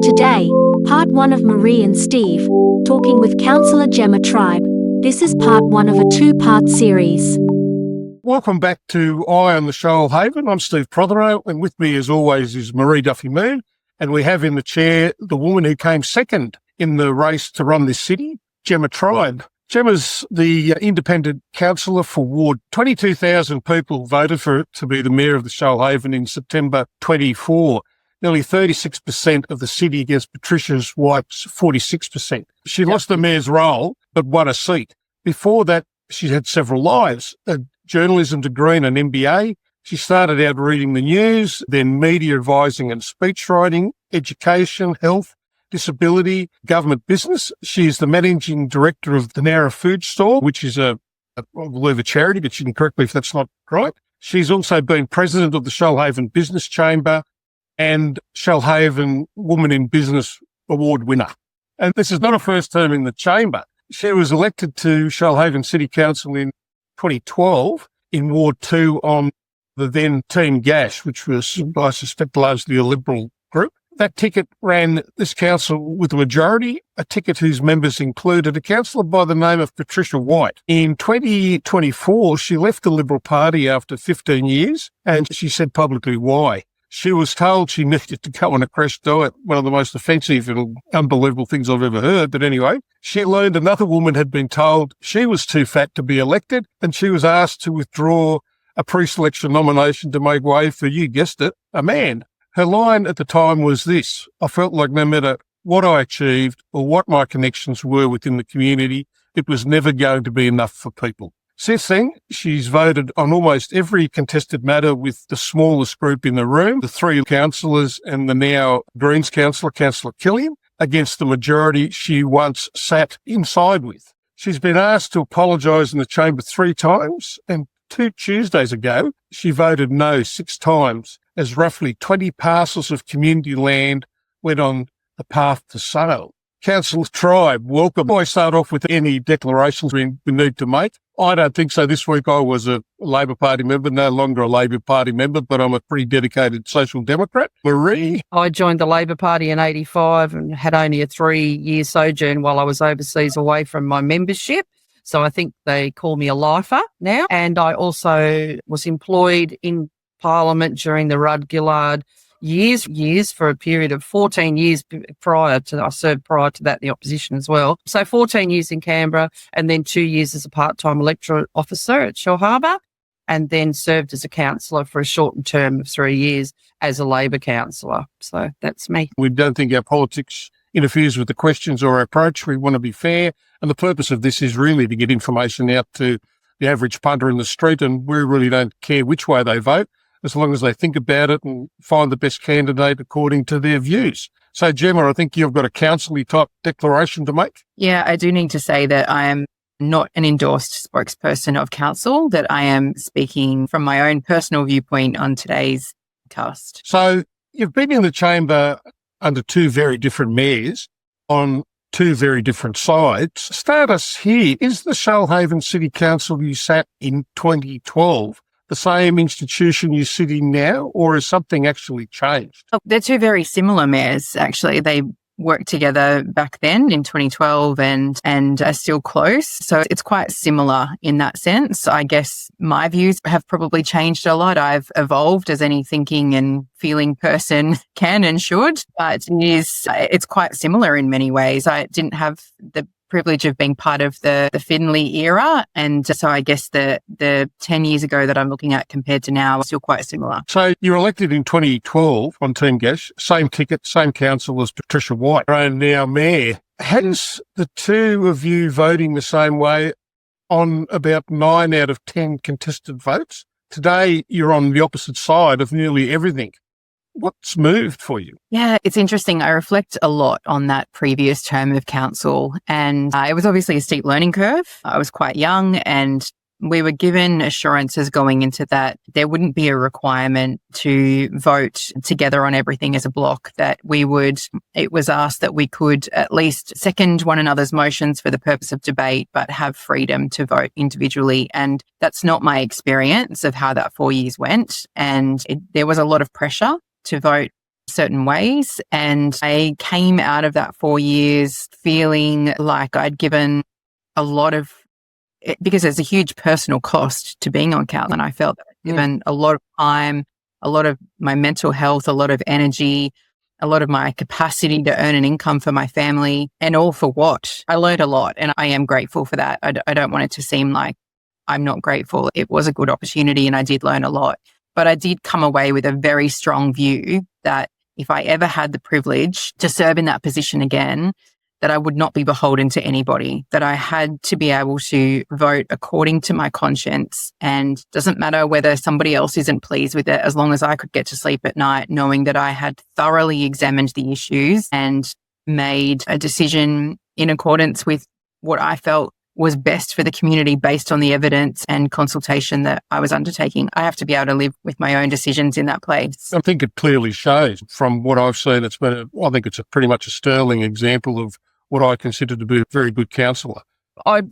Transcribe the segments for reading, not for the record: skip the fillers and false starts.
Today, part 1 of Marie and Steve, talking with Councillor Jemma Tribe. This is part 1 of a 2-part series. Welcome back to Eye on the Shoalhaven. I'm Steve Prothero, and with me as always is Marie Duffy-Moon, and we have in the chair the woman who came second in the race to run this city, Jemma Tribe. Gemma's the independent councillor for Ward. 22,000 people voted for it to be the mayor of the Shoalhaven in September 24. Nearly 36% of the city against Patricia White's 46%. She lost the mayor's role, but won a seat. Before that, she had several lives, a journalism degree and an MBA. She started out reading the news, then media advising and speechwriting, education, health, disability, government business. She is the managing director of the Nara Food Store, which is I believe a charity, but you can correct me if that's not right. She's also been president of the Shoalhaven Business Chamber and Shoalhaven Woman in Business Award winner. And this is not a first term in the chamber. She was elected to Shoalhaven City Council in 2012 in Ward 2 on the then Team Gash, which was, I suspect, largely a Liberal group. That ticket ran this council with a majority, a ticket whose members included a councillor by the name of Patricia White. In 2024, she left the Liberal Party after 15 years, and she said publicly why. She was told she needed to go on a crash diet, one of the most offensive and unbelievable things I've ever heard. But anyway, she learned another woman had been told she was too fat to be elected, and she was asked to withdraw a pre-selection nomination to make way for, you guessed it, a man. Her line at the time was this: I felt like no matter what I achieved or what my connections were within the community, it was never going to be enough for people. Since then, she's voted on almost every contested matter with the smallest group in the room, the 3 councillors and the now Greens councillor, Councillor Killian, against the majority she once sat inside with. She's been asked to apologise in the chamber 3 times, and 2 Tuesdays ago, she voted no 6 times, as roughly 20 parcels of community land went on the path to sale. Councillor Tribe, welcome. I start off with any declarations we need to make. I don't think so. This week I was a Labor Party member, no longer a Labor Party member, but I'm a pretty dedicated Social Democrat. Marie? I joined the Labor Party in 85 and had only a 3-year sojourn while I was overseas away from my membership. So I think they call me a lifer now. And I also was employed in Parliament during the Rudd-Gillard years for a period of 14 years I served prior to that in the opposition as well. So 14 years in Canberra and then 2 years as a part-time electorate officer at Shoalhaven, and then served as a councillor for a shortened term of 3 years as a Labor councillor. So that's me. We don't think our politics interferes with the questions or our approach. We want to be fair. And the purpose of this is really to get information out to the average punter in the street, and we really don't care which way they vote, as long as they think about it and find the best candidate according to their views. So, Jemma, I think you've got a council-y type declaration to make. Yeah, I do need to say that I am not an endorsed spokesperson of council, that I am speaking from my own personal viewpoint on today's cast. So, you've been in the chamber under 2 very different mayors on 2 very different sides. Start us here. Is the Shoalhaven City Council you sat in 2012 the same institution you sit in now, or has something actually changed? Oh, they're 2 very similar mayors, actually. They worked together back then in 2012 and are still close. So it's quite similar in that sense. I guess my views have probably changed a lot. I've evolved as any thinking and feeling person can and should, but it's quite similar in many ways. I didn't have the privilege of being part of the Finley era. And so I guess the 10 years ago that I'm looking at compared to now are still quite similar. So you were elected in 2012 on Team Gash, same ticket, same council as Patricia White, and now mayor. Has the 2 of you voting the same way on about 9 out of 10 contested votes? Today, you're on the opposite side of nearly everything. What's moved for you? Yeah, it's interesting. I reflect a lot on that previous term of council, and it was obviously a steep learning curve. I was quite young and we were given assurances going into that there wouldn't be a requirement to vote together on everything as a bloc, that it was asked that we could at least second one another's motions for the purpose of debate, but have freedom to vote individually. And that's not my experience of how that 4 years went. And there was a lot of pressure to vote certain ways. And I came out of that 4 years feeling like I'd given a lot of, because there's a huge personal cost to being on council. And I felt that I'd given a lot of time, a lot of my mental health, a lot of energy, a lot of my capacity to earn an income for my family, and all for what? I learned a lot, and I am grateful for that. I don't want it to seem like I'm not grateful. It was a good opportunity and I did learn a lot. But I did come away with a very strong view that if I ever had the privilege to serve in that position again, that I would not be beholden to anybody, that I had to be able to vote according to my conscience. And doesn't matter whether somebody else isn't pleased with it, as long as I could get to sleep at night knowing that I had thoroughly examined the issues and made a decision in accordance with what I felt was best for the community based on the evidence and consultation that I was undertaking. I have to be able to live with my own decisions in that place. I think it clearly shows from what I've seen. I think it's pretty much a sterling example of what I consider to be a very good councillor.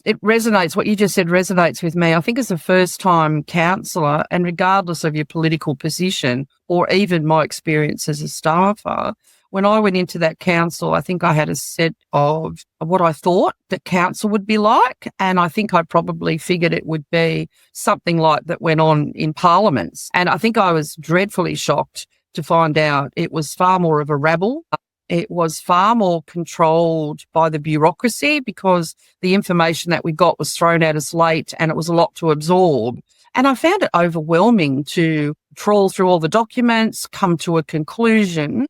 It resonates, what you just said resonates with me. I think as a first-time councillor, and regardless of your political position or even my experience as a staffer, when I went into that council, I think I had a set of what I thought that council would be like. And I think I probably figured it would be something like that went on in parliaments. And I think I was dreadfully shocked to find out it was far more of a rabble. It was far more controlled by the bureaucracy because the information that we got was thrown at us late and it was a lot to absorb. And I found it overwhelming to trawl through all the documents, come to a conclusion,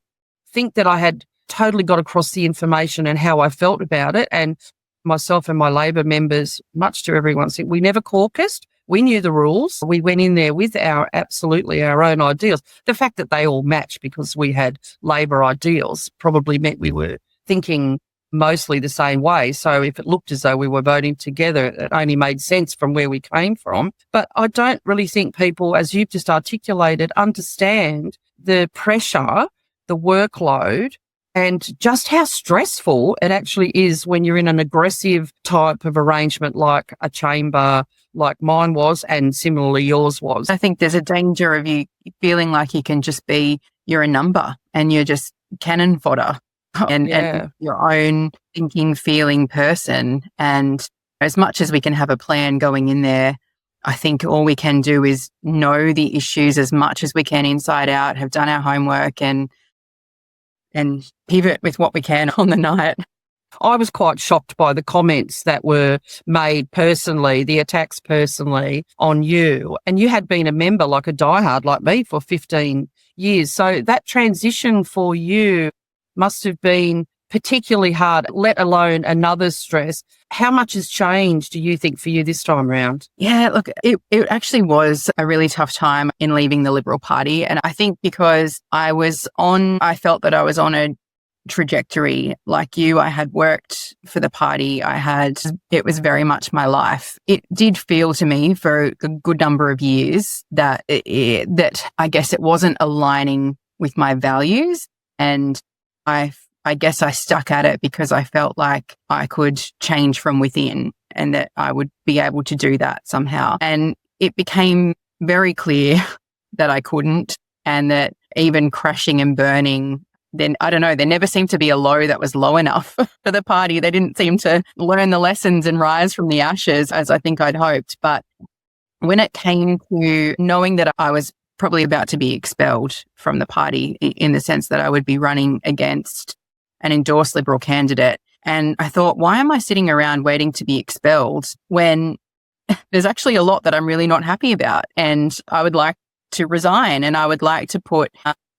think that I had totally got across the information and how I felt about it. And myself and my Labor members, much to everyone's thing, we never caucused. We knew the rules. We went in there with our own ideals. The fact that they all matched because we had Labor ideals probably meant we were thinking mostly the same way. So if it looked as though we were voting together, it only made sense from where we came from. But I don't really think people, as you've just articulated, understand the pressure, the workload, and just how stressful it actually is when you're in an aggressive type of arrangement like a chamber, like mine was, and similarly yours was. I think there's a danger of you feeling like you can just be, you're a number and you're just cannon fodder and your own thinking, feeling person. And as much as we can have a plan going in there, I think all we can do is know the issues as much as we can inside out, have done our homework and pivot with what we can on the night. I was quite shocked by the comments that were made personally, the attacks personally on you. And you had been a member, like a diehard like me, for 15 years. So that transition for you must have been particularly hard, let alone another stress. How much has changed, do you think, for you this time around? Yeah, look, it actually was a really tough time in leaving the Liberal Party. And I think because I felt that I was on a trajectory like you. I had worked for the party. It was very much my life. It did feel to me for a good number of years that I guess it wasn't aligning with my values. And I guess I stuck at it because I felt like I could change from within and that I would be able to do that somehow. And it became very clear that I couldn't, and that even crashing and burning, then I don't know, there never seemed to be a low that was low enough for the party. They didn't seem to learn the lessons and rise from the ashes as I think I'd hoped. But when it came to knowing that I was probably about to be expelled from the party in the sense that I would be running against an endorsed Liberal candidate, and I thought, why am I sitting around waiting to be expelled when there's actually a lot that I'm really not happy about, and I would like to resign, and I would like to put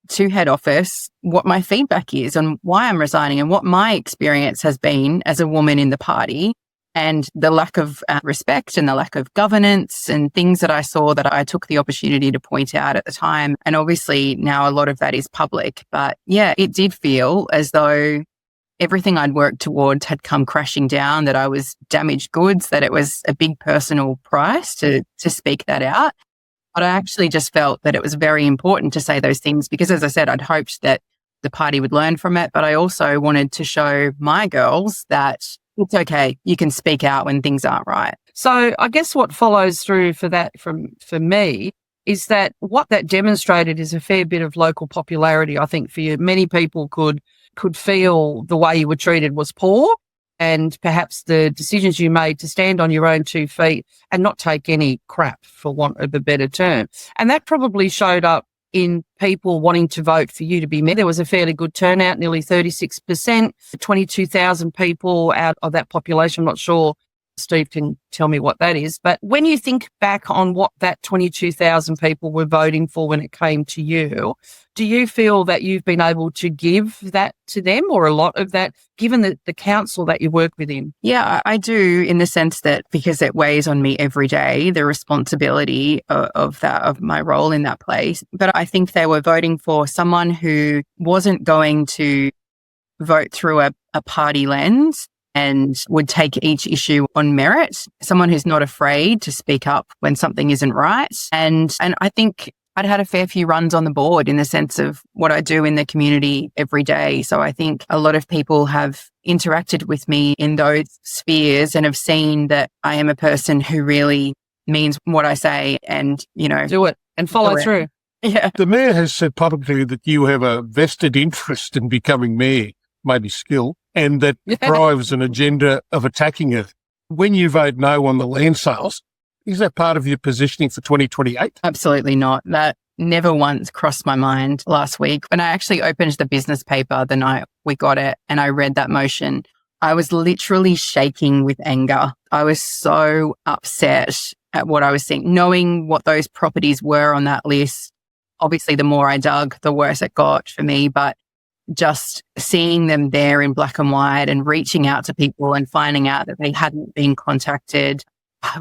to head office what my feedback is and why I'm resigning and what my experience has been as a woman in the party, and the lack of respect and the lack of governance and things that I saw that I took the opportunity to point out at the time. And obviously now a lot of that is public. But yeah, it did feel as though everything I'd worked towards had come crashing down, that I was damaged goods, that it was a big personal price to speak that out. But I actually just felt that it was very important to say those things because, as I said, I'd hoped that the party would learn from it. But I also wanted to show my girls that it's okay. You can speak out when things aren't right. So I guess what follows through for that for me is that what that demonstrated is a fair bit of local popularity, I think, for you. Many people could feel the way you were treated was poor, and perhaps the decisions you made to stand on your own 2 feet and not take any crap, for want of a better term. And that probably showed up in people wanting to vote for you to be mayor. There was a fairly good turnout, nearly 36%, 22,000 people out of that population. I'm not sure Steve can tell me what that is. But when you think back on what that 22,000 people were voting for when it came to you, do you feel that you've been able to give that to them, or a lot of that, given the council that you work within? Yeah, I do, in the sense that because it weighs on me every day, the responsibility of my role in that place. But I think they were voting for someone who wasn't going to vote through a party lens and would take each issue on merit, someone who's not afraid to speak up when something isn't right. And I think I'd had a fair few runs on the board in the sense of what I do in the community every day. So I think a lot of people have interacted with me in those spheres and have seen that I am a person who really means what I say and, do it and follow through. Yeah. The mayor has said publicly that you have a vested interest in becoming mayor, maybe skill, and that drives an agenda of attacking it. When you vote no on the land sales, is that part of your positioning for 2028? Absolutely not. That never once crossed my mind last week. When I actually opened the business paper the night we got it and I read that motion, I was literally shaking with anger. I was so upset at what I was seeing, knowing what those properties were on that list. Obviously, the more I dug, the worse it got for me, but just seeing them there in black and white and reaching out to people and finding out that they hadn't been contacted, I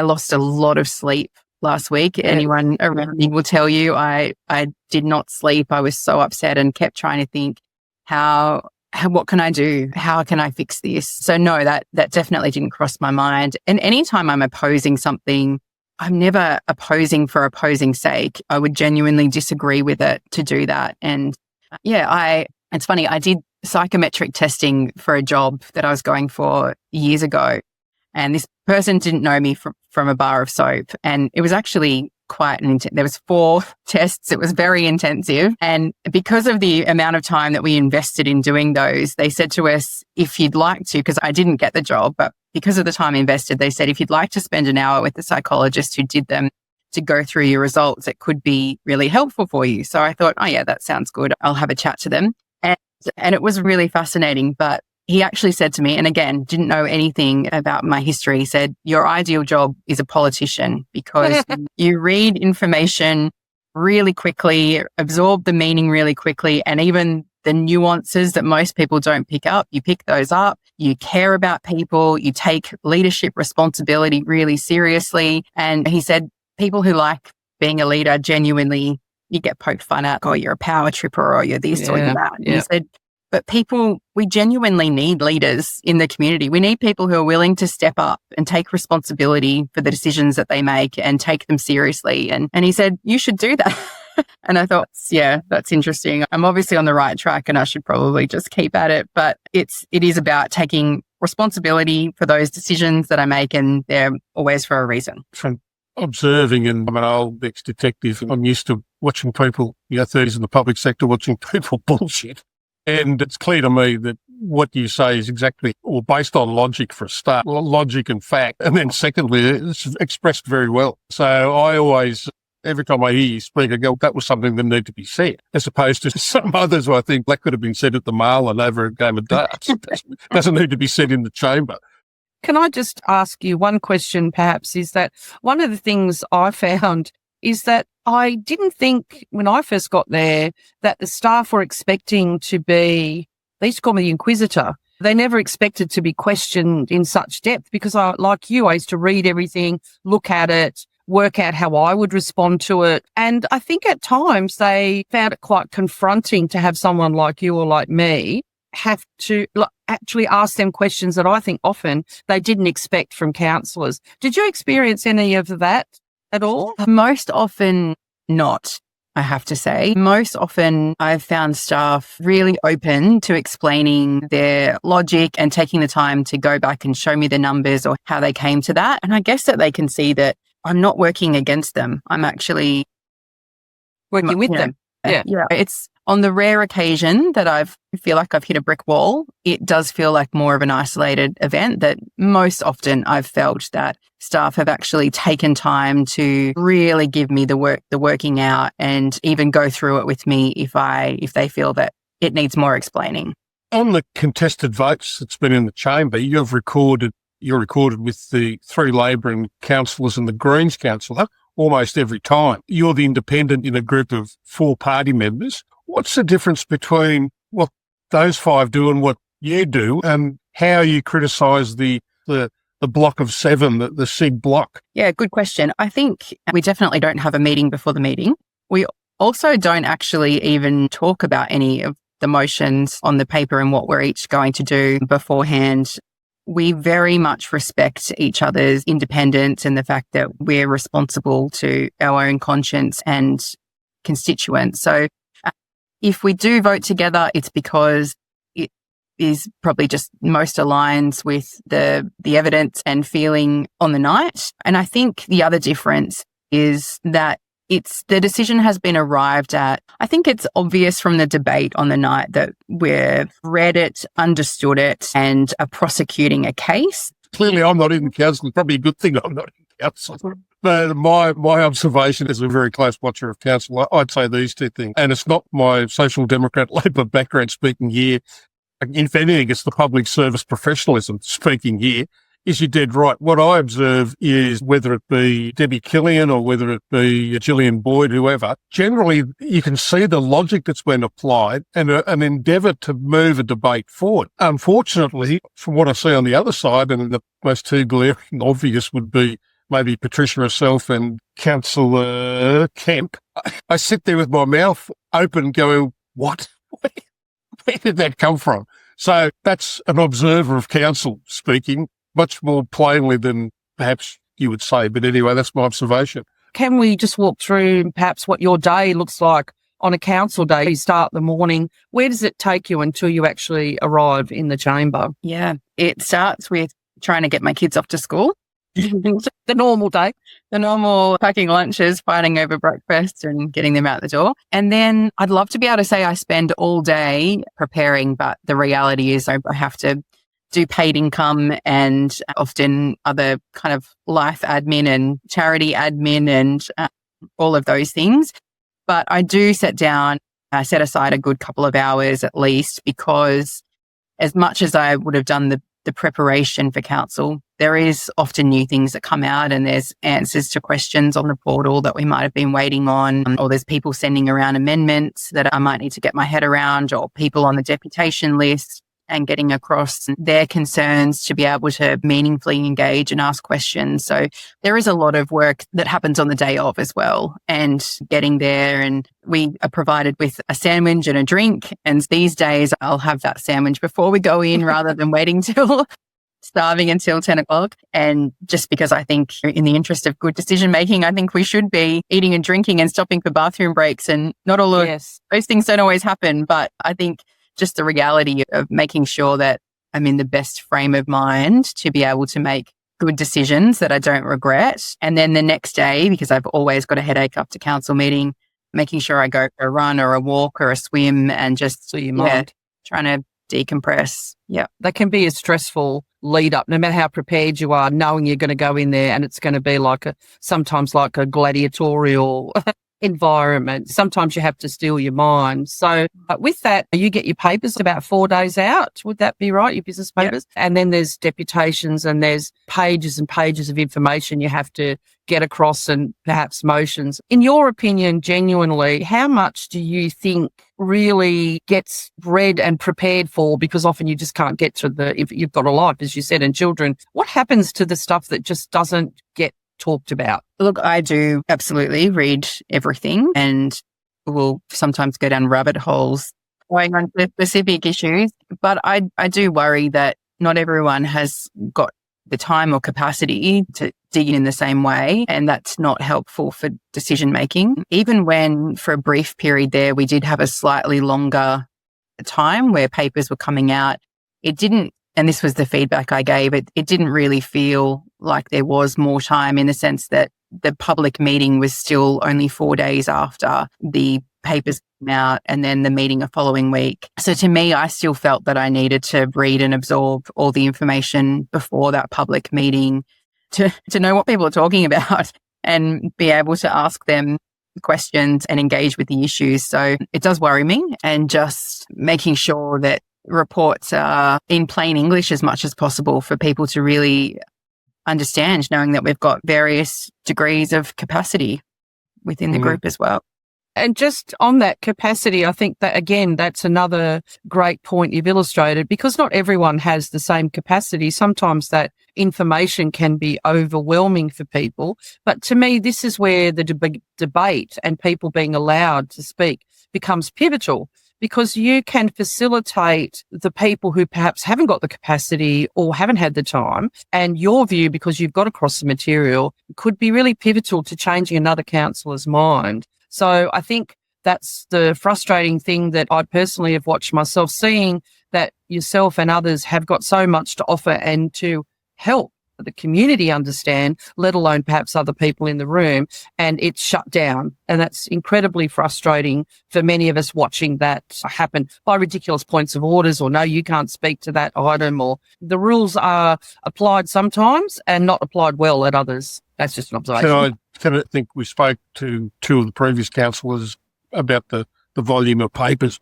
lost a lot of sleep last week. Yeah. Anyone around me will tell you I did not sleep. I was so upset and kept trying to think, what can I do? How can I fix this? So no, that definitely didn't cross my mind. And anytime I'm opposing something, I'm never opposing for opposing's sake. I would genuinely disagree with it to do that. And it's funny, I did psychometric testing for a job that I was going for years ago. And this person didn't know me from a bar of soap. And it was actually quite there was 4 tests. It was very intensive. And because of the amount of time that we invested in doing those, they said to us, if you'd like to, because I didn't get the job, but because of the time invested, they said, if you'd like to spend an hour with the psychologist who did them to go through your results, it could be really helpful for you. So I thought, oh yeah, that sounds good. I'll have a chat to them. And it was really fascinating. But he actually said to me, and again, didn't know anything about my history, he said, your ideal job is a politician because you read information really quickly, absorb the meaning really quickly, and even the nuances that most people don't pick up, you pick those up. You care about people. You take leadership responsibility really seriously. And he said, people who like being a leader, genuinely, you get poked fun at, oh, you're a power tripper or you're this or you're that. And he said, but people, we genuinely need leaders in the community. We need people who are willing to step up and take responsibility for the decisions that they make and take them seriously. And he said, you should do that. And I thought, yeah, that's interesting. I'm obviously on the right track and I should probably just keep at it. But it is about taking responsibility for those decisions that I make, and they're always for a reason. From observing, and I'm an old ex-detective, I'm used to watching people, 30s in the public sector, watching people bullshit. And it's clear to me that what you say is exactly, or based on logic for a start, logic and fact. And then secondly, it's expressed very well. So I always, every time I hear you speak, I go, that was something that needed to be said, as opposed to some others where I think that could have been said at the mail and over a game of darts. Doesn't need to be said in the chamber. Can I just ask you one question, perhaps, is that one of the things I found is that I didn't think when I first got there that the staff were expecting to be, they used to call me the Inquisitor. They never expected to be questioned in such depth because like you, I used to read everything, look at it, work out how I would respond to it. And I think at times they found it quite confronting to have someone like you or like me have to actually ask them questions that I think often they didn't expect from councillors. Did you experience any of that at all? Most often not, I have to say. Most often I've found staff really open to explaining their logic and taking the time to go back and show me the numbers or how they came to that. And I guess that they can see that I'm not working against them. I'm actually Working with them. Yeah. It's on the rare occasion that I feel like I've hit a brick wall. It does feel like more of an isolated event. That most often I've felt that staff have actually taken time to really give me the working out, and even go through it with me if they feel that it needs more explaining. On the contested votes that's been in the chamber, you're recorded with the 3 Labor councillors and the Greens councillor almost every time. You're the independent in a group of 4 party members. What's the difference between what those 5 do and what you do, and how you criticise the block of 7, the SIG block? Yeah, good question. I think we definitely don't have a meeting before the meeting. We also don't actually even talk about any of the motions on the paper and what we're each going to do beforehand. We very much respect each other's independence and the fact that we're responsible to our own conscience and constituents. So if we do vote together, it's because it is probably just most aligns with the evidence and feeling on the night. And I think the other difference is that the decision has been arrived at. I think it's obvious from the debate on the night that we've read it, understood it, and are prosecuting a case. Clearly, I'm not in council. Probably a good thing I'm not in council. But my observation as a very close watcher of council, I'd say these 2 things. And it's not my Social Democrat Labor background speaking here. If anything, it's the public service professionalism speaking here. Is you're dead right. What I observe is, whether it be Debbie Killian or whether it be Gillian Boyd, whoever, generally you can see the logic that's been applied and an endeavour to move a debate forward. Unfortunately, from what I see on the other side, and the most 2 glaring obvious would be maybe Patricia herself and Councillor Kemp, I sit there with my mouth open going, what? Where did that come from? So that's an observer of council speaking, much more plainly than perhaps you would say. But anyway, that's my observation. Can we just walk through perhaps what your day looks like on a council day? You start the morning. Where does it take you until you actually arrive in the chamber? Yeah, it starts with trying to get my kids off to school. The normal day. The normal packing lunches, fighting over breakfast and getting them out the door. And then I'd love to be able to say I spend all day preparing, but the reality is I have to do paid income and often other kind of life admin and charity admin and all of those things. But I do set aside a good couple of hours at least, because as much as I would have done the preparation for council, there is often new things that come out, and there's answers to questions on the portal that we might have been waiting on, or there's people sending around amendments that I might need to get my head around, or people on the deputation list and getting across their concerns to be able to meaningfully engage and ask questions. So there is a lot of work that happens on the day of as well, and getting there. And we are provided with a sandwich and a drink. And these days I'll have that sandwich before we go in rather than waiting till starving until 10 o'clock. And just because I think in the interest of good decision making, I think we should be eating and drinking and stopping for bathroom breaks, and not all of those things don't always happen. But I think just the reality of making sure that I'm in the best frame of mind to be able to make good decisions that I don't regret. And then the next day, because I've always got a headache after council meeting, making sure I go for a run or a walk or a swim and just trying to decompress. Yeah. That can be a stressful lead up, no matter how prepared you are, knowing you're going to go in there and it's going to be sometimes like a gladiatorial environment. Sometimes you have to steel your mind. So with that, you get your papers about 4 days out. Would that be right? Your business papers? Yep. And then there's deputations and there's pages and pages of information you have to get across, and perhaps motions. In your opinion, genuinely, how much do you think really gets read and prepared for? Because often you just can't get to if you've got a life, as you said, and children. What happens to the stuff that just doesn't get talked about? Look, I do absolutely read everything, and will sometimes go down rabbit holes going on to specific issues. But I do worry that not everyone has got the time or capacity to dig in the same way, and that's not helpful for decision making. Even when for a brief period there, we did have a slightly longer time where papers were coming out, it didn't, and this was the feedback I gave, it didn't really feel like there was more time, in the sense that the public meeting was still only 4 days after the papers came out, and then the meeting the following week. So to me, I still felt that I needed to read and absorb all the information before that public meeting to know what people are talking about and be able to ask them questions and engage with the issues. So it does worry me, and just making sure that reports are in plain English as much as possible for people to really understand, knowing that we've got various degrees of capacity within the group as well. And just on that capacity, I think that, again, that's another great point you've illustrated, because not everyone has the same capacity. Sometimes that information can be overwhelming for people. But to me, this is where the debate and people being allowed to speak becomes pivotal, because you can facilitate the people who perhaps haven't got the capacity or haven't had the time, and your view, because you've got across the material, could be really pivotal to changing another councillor's mind. So I think that's the frustrating thing that I personally have watched myself, seeing that yourself and others have got so much to offer and to help the community understand, let alone perhaps other people in the room, and it's shut down. And that's incredibly frustrating for many of us watching that happen by ridiculous points of orders, or no, you can't speak to that item, or the rules are applied sometimes and not applied well at others. That's just an observation. I think we spoke to two of the previous councillors about the volume of papers.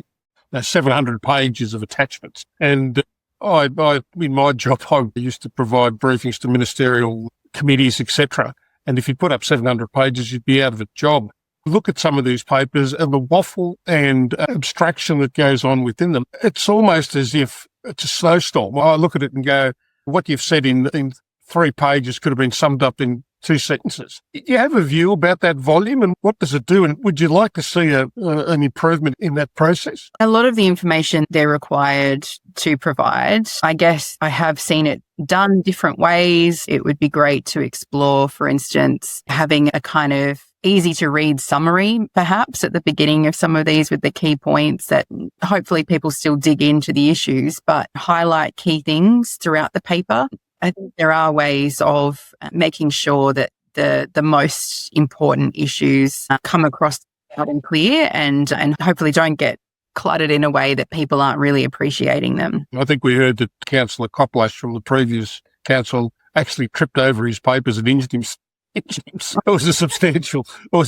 There's 700 pages of attachments. And in my job, I used to provide briefings to ministerial committees, etc. And if you put up 700 pages, you'd be out of a job. Look at some of these papers and the waffle and abstraction that goes on within them. It's almost as if it's a snowstorm. I look at it and go, what you've said in 3 pages could have been summed up in 2 sentences. Do you have a view about that volume, and what does it do? And would you like to see an improvement in that process? A lot of the information they're required to provide, I guess I have seen it done different ways. It would be great to explore, for instance, having a kind of easy to read summary, perhaps at the beginning of some of these, with the key points that hopefully people still dig into the issues, but highlight key things throughout the paper. I think there are ways of making sure that the most important issues come across loud and clear, and hopefully don't get cluttered in a way that people aren't really appreciating them. I think we heard that Councillor Coplash from the previous council actually tripped over his papers and injured himself. It was a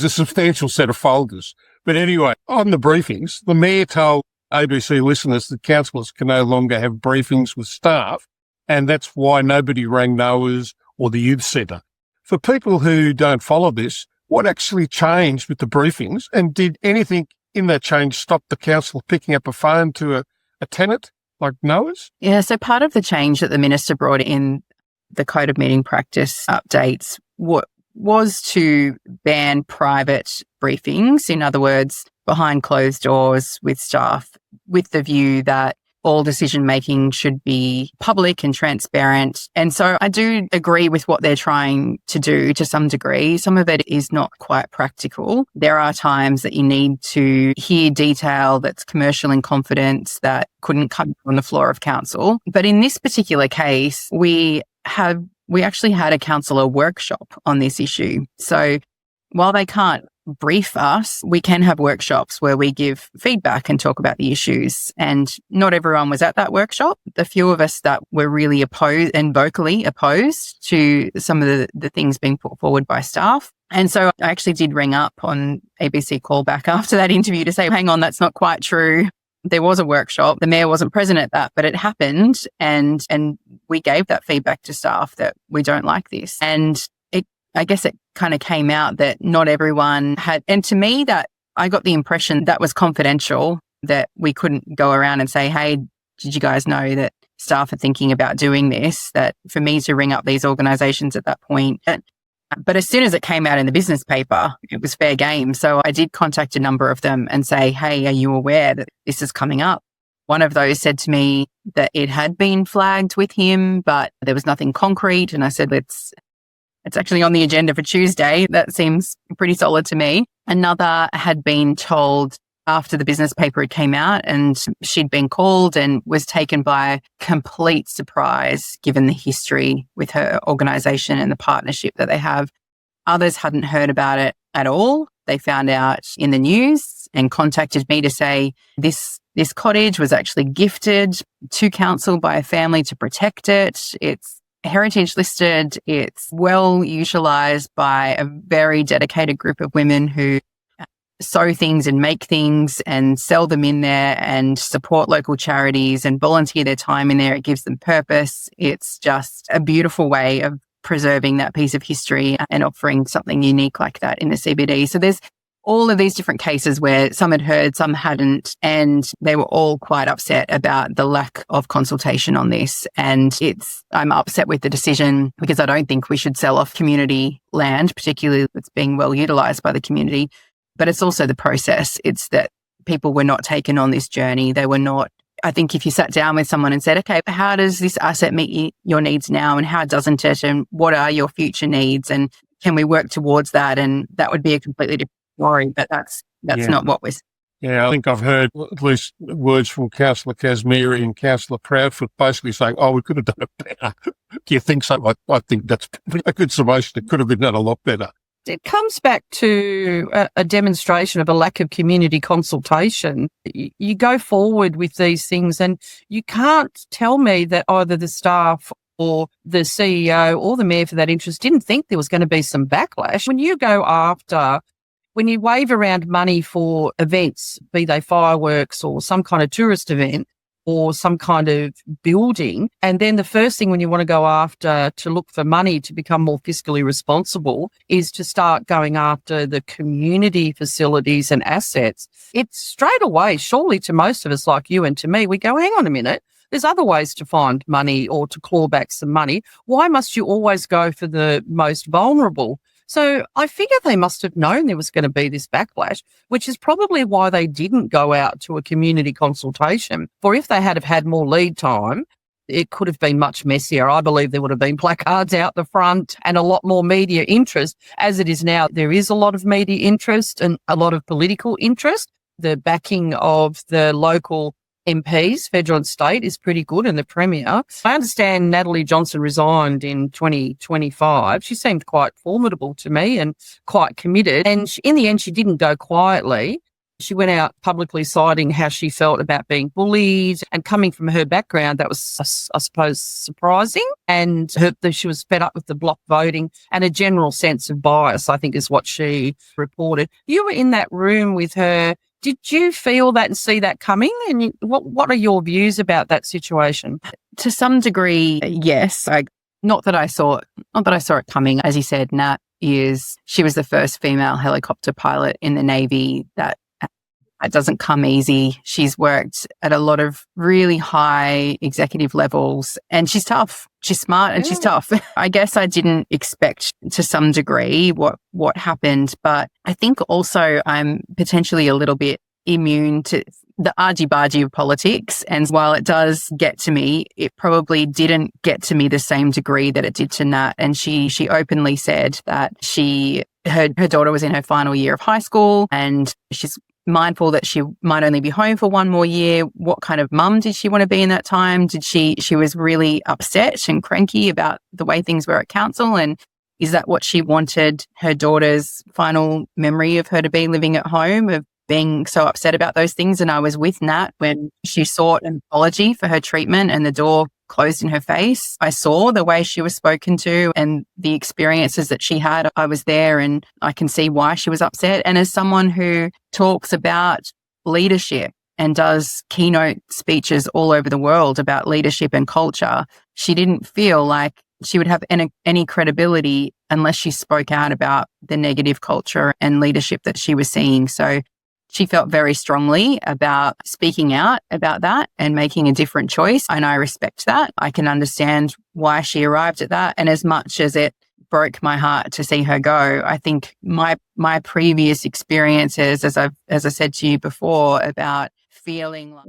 substantial set of folders. But anyway, on the briefings, the Mayor told ABC listeners that councillors can no longer have briefings with staff, and that's why nobody rang NOAAs or the youth centre. For people who don't follow this, what actually changed with the briefings, and did anything in that change stop the council picking up a phone to a tenant like NOAAs? Yeah, so part of the change that the Minister brought in the Code of Meeting Practice updates was to ban private briefings, in other words, behind closed doors with staff, with the view that all decision-making should be public and transparent. And so I do agree with what they're trying to do to some degree. Some of it is not quite practical. There are times that you need to hear detail that's commercial in confidence that couldn't come on the floor of council. But in this particular case, we actually had a councillor workshop on this issue. So while they can't brief us, we can have workshops where we give feedback and talk about the issues. And not everyone was at that workshop. The few of us that were really opposed and vocally opposed to some of the things being put forward by staff. And so I actually did ring up on ABC Callback after that interview to say, hang on, that's not quite true. There was a workshop. The mayor wasn't present at that, but it happened. And we gave that feedback to staff that we don't like this. And I guess it kind of came out that not everyone had, and to me that I got the impression that was confidential, that we couldn't go around and say, hey, did you guys know that staff are thinking about doing this? That for me to ring up these organisations at that point, But as soon as it came out in the business paper, it was fair game. So I did contact a number of them and say, hey, are you aware that this is coming up? One of those said to me that it had been flagged with him, but there was nothing concrete. And I said, it's actually on the agenda for Tuesday. That seems pretty solid to me. Another had been told after the business paper had came out, and she'd been called and was taken by complete surprise given the history with her organisation and the partnership that they have. Others hadn't heard about it at all. They found out in the news and contacted me to say this cottage was actually gifted to council by a family to protect it. It's heritage listed. It's well utilised by a very dedicated group of women who sew things and make things and sell them in there and support local charities and volunteer their time in there. It gives them purpose. It's just a beautiful way of preserving that piece of history and offering something unique like that in the CBD. So there's all of these different cases where some had heard, some hadn't, and they were all quite upset about the lack of consultation on this. And I'm upset with the decision because I don't think we should sell off community land, particularly that's being well utilised by the community. But it's also the process. It's that people were not taken on this journey. They were not, I think if you sat down with someone and said, okay, how does this asset meet your needs now and how doesn't it? And what are your future needs? And can we work towards that? And that would be a completely different story, but that's not what we're. Yeah, I think I've heard at least words from Councillor Kazmiri and Councillor Proudfoot basically saying, we could have done it better. Do you think so? I think that's a good summation. It could have been done a lot better. It comes back to a demonstration of a lack of community consultation. You go forward with these things and you can't tell me that either the staff or the CEO or the mayor for that interest didn't think there was going to be some backlash. When you wave around money for events, be they fireworks or some kind of tourist event, or some kind of building. And then the first thing when you want to go after to look for money to become more fiscally responsible is to start going after the community facilities and assets. It's straight away, surely to most of us like you and to me, we go, hang on a minute, there's other ways to find money or to claw back some money. Why must you always go for the most vulnerable? So I figure they must have known there was going to be this backlash, which is probably why they didn't go out to a community consultation. For if they had have had more lead time, it could have been much messier. I believe there would have been placards out the front and a lot more media interest. As it is now, there is a lot of media interest and a lot of political interest. The backing of the local MPs, federal and state, is pretty good, and the Premier. I understand Natalie Johnson resigned in 2025. She seemed quite formidable to me and quite committed. And in the end, she didn't go quietly. She went out publicly citing how she felt about being bullied, and coming from her background, that was, I suppose, surprising. And she was fed up with the bloc voting and a general sense of bias, I think is what she reported. You were in that room with her. Did you feel that and see that coming? And what are your views about that situation? To some degree, yes. Not that I saw it coming. As you said, Nat she was the first female helicopter pilot in the Navy. That doesn't come easy. She's worked at a lot of really high executive levels, and she's tough. She's smart and she's tough. I guess I didn't expect to some degree what happened, but I think also I'm potentially a little bit immune to the argy-bargy of politics. And while it does get to me, it probably didn't get to me the same degree that it did to Nat. And she openly said that her daughter was in her final year of high school and she's mindful that she might only be home for one more year. What kind of mum did she want to be in that time? She was really upset and cranky about the way things were at council. And is that what she wanted her daughter's final memory of her to be, living at home, of being so upset about those things? And I was with Nat when she sought an apology for her treatment and the door closed in her face. I saw the way she was spoken to and the experiences that she had. I was there and I can see why she was upset. And as someone who talks about leadership and does keynote speeches all over the world about leadership and culture, she didn't feel like she would have any credibility unless she spoke out about the negative culture and leadership that she was seeing. So she felt very strongly about speaking out about that and making a different choice. And I respect that. I can understand why she arrived at that. And as much as it broke my heart to see her go. I think my previous experiences, as I said to you before, about feeling like